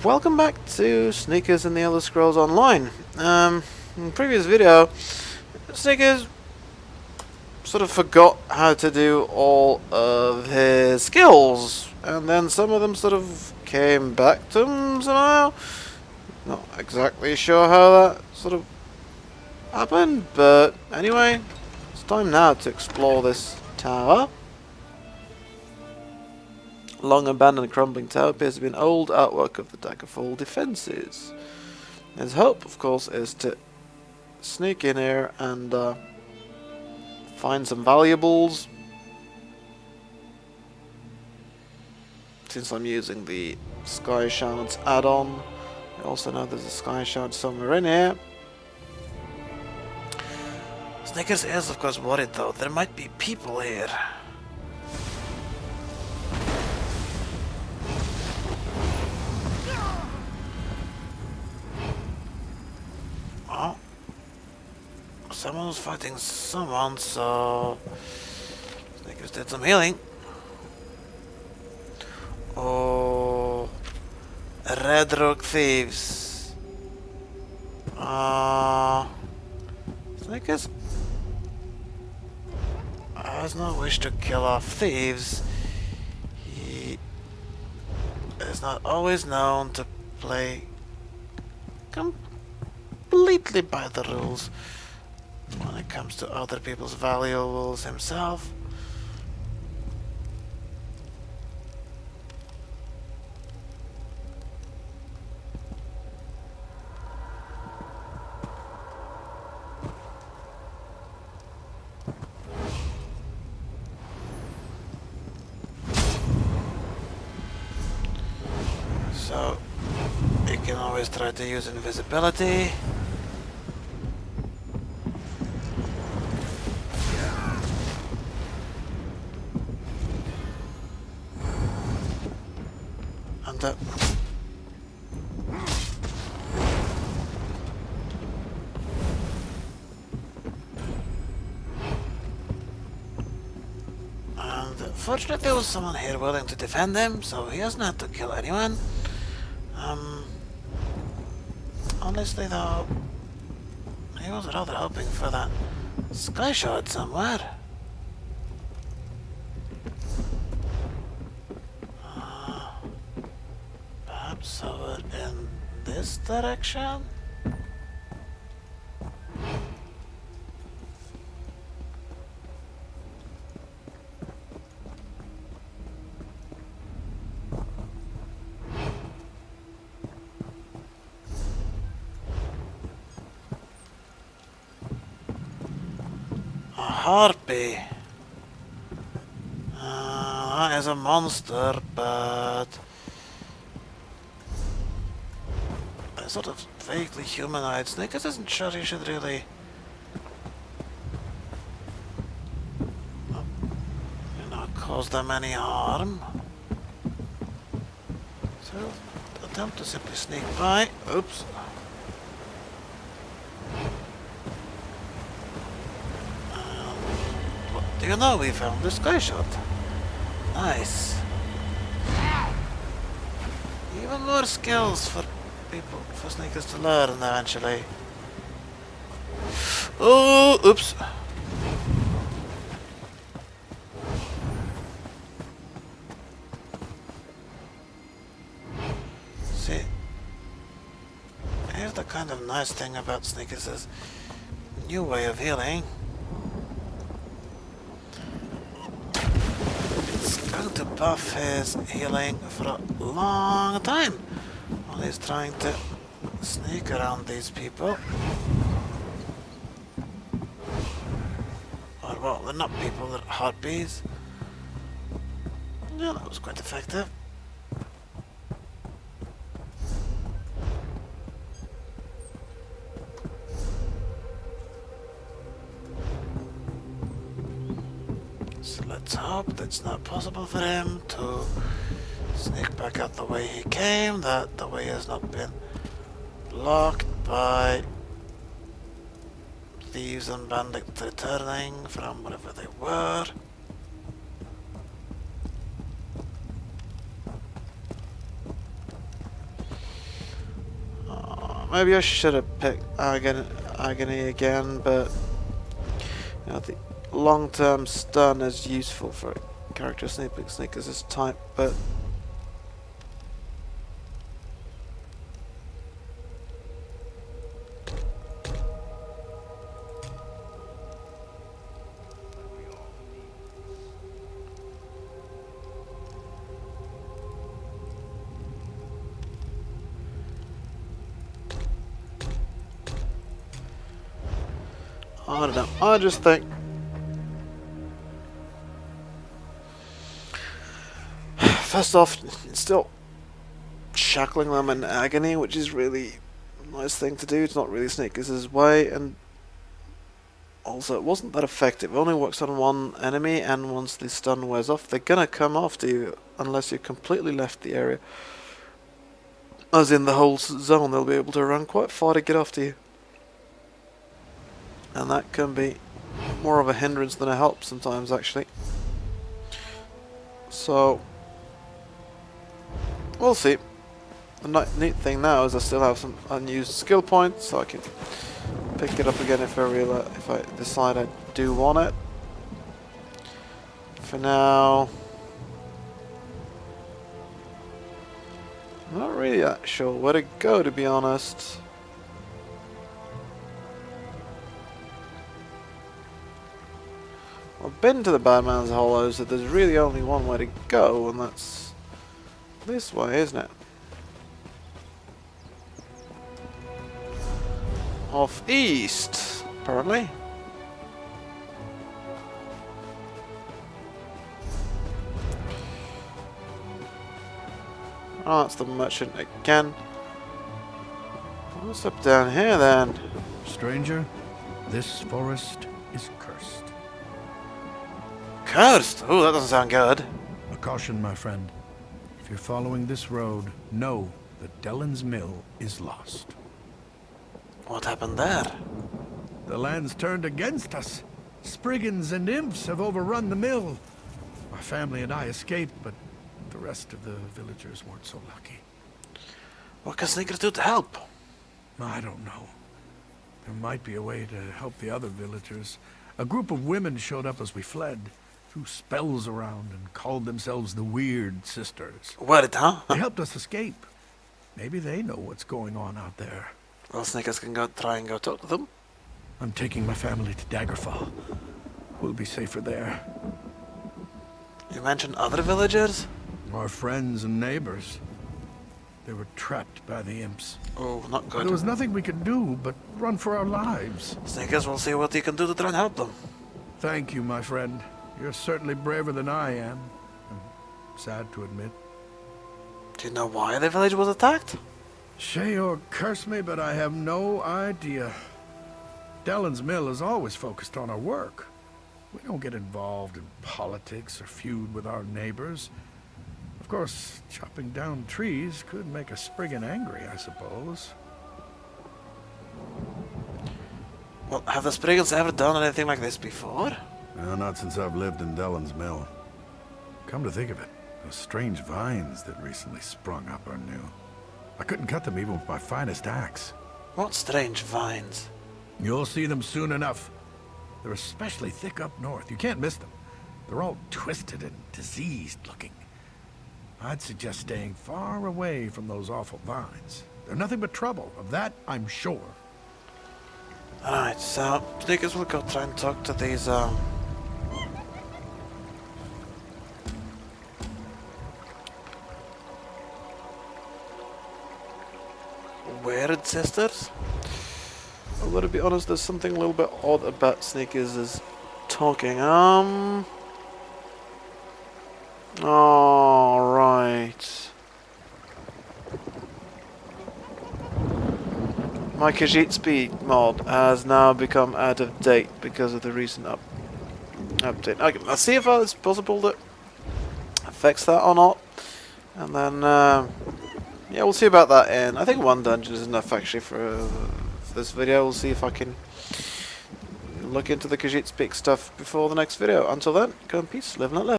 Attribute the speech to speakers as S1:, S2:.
S1: Welcome back to Sneakers in the Elder Scrolls Online. In the previous video, Sneakers sort of forgot how to do all of his skills, and then some of them sort of came back to him somehow. Not exactly sure how that sort of happened, but anyway, it's time now to explore this tower. Long abandoned crumbling tower appears to be an old artwork of the Daggerfall defences. His hope, of course, is to sneak in here and find some valuables. Since I'm using the Sky Shards add-on, I also know there's a Sky Shard somewhere in here. Snickers is, of course, worried though. There might be people here. Oh, someone was fighting someone, so Snickers did some healing. Oh, Red Rock Thieves. Snickers has no wish to kill off thieves. He is not always known to play completely by the rules when it comes to other people's valuables himself. So you can always try to use invisibility. And fortunately there was someone here willing to defend him, so he hasn't had to kill anyone. Honestly though, he was rather hoping for that Sky Shard somewhere. Perhaps over in this direction? A harpy. That is a monster, but sort of vaguely humanoid. Snickers isn't sure he should really cause them any harm. So attempt to simply sneak by. Oops. What do you know? We found the Sky Shot. Nice. Even more skills for people, for Sneakers to learn eventually. Oh, oops. See, here's the kind of nice thing about Sneakers' new way of healing. It's going to buff his healing for a long time. While he's trying to sneak around these people. Or, well, they're not people, they're harpies. Yeah, that was quite effective. So let's hope that's not possible for him to sneak back out the way he came, that the way has not been blocked by thieves and bandits returning from wherever they were. maybe I should have picked Agony again, but you know, the long-term stun is useful for a character Sneakers is type, but I don't know. I just think first off, it's still shackling them in Agony, which is really a nice thing to do. It's not really Sneakers' way, and also it wasn't that effective. It only works on one enemy, and once the stun wears off, they're gonna come after you unless you completely left the area. As in the whole zone, they'll be able to run quite far to get after you. And that can be more of a hindrance than a help sometimes, actually. So, we'll see. The neat thing now is I still have some unused skill points, so I can pick it up again if I decide I do want it. For now, I'm not really that sure where to go, to be honest. I've been to the Badman's Hollow, so there's really only one way to go, and that's this way, isn't it? Off east, apparently. Oh, that's the merchant again. What's up down here then?
S2: Stranger, this forest is cursed.
S1: Cursed? Oh, that doesn't sound good.
S2: A caution, my friend. If you're following this road, know that Dellen's Mill is lost.
S1: What happened there?
S2: The land's turned against us. Spriggans and imps have overrun the mill. My family and I escaped, but the rest of the villagers weren't so lucky.
S1: What can Sneakers do to help?
S2: I don't know. There might be a way to help the other villagers. A group of women showed up as we fled, threw spells around and called themselves the Weird Sisters.
S1: What, huh?
S2: They helped us escape. Maybe they know what's going on out there.
S1: Well, Sneakers can try and go talk to them.
S2: I'm taking my family to Daggerfall. We'll be safer there.
S1: You mentioned other villagers?
S2: Our friends and neighbors. They were trapped by the imps.
S1: Oh, not good.
S2: There was nothing we could do but run for our lives.
S1: Sneakers will see what you can do to try and help them.
S2: Thank you, my friend. You're certainly braver than I am. I'm sad to admit.
S1: Do you know why the village was attacked?
S2: Sheor curse me, but I have no idea. Dellen's Mill is always focused on our work. We don't get involved in politics or feud with our neighbors. Of course, chopping down trees could make a Spriggan angry, I suppose.
S1: Well, have the Spriggans ever done anything like this before?
S3: No, not since I've lived in Dellen's Mill.
S2: Come to think of it, those strange vines that recently sprung up are new. I couldn't cut them even with my finest axe.
S1: What strange vines?
S2: You'll see them soon enough. They're especially thick up north. You can't miss them. They're all twisted and diseased looking. I'd suggest staying far away from those awful vines. They're nothing but trouble, of that I'm sure.
S1: Alright, so Sneakers will go try and talk to these Weird Sisters? Although to be honest, there's something a little bit odd about Sneakers' talking. Alright. My Khajiit speed mod has now become out of date because of the recent update. Okay, let's see if it's possible that affects that or not. And then, yeah, we'll see about that in. I think one dungeon is enough actually for this video. We'll see if I can look into the Khajiit speak stuff before the next video. Until then, go in peace, live and let live.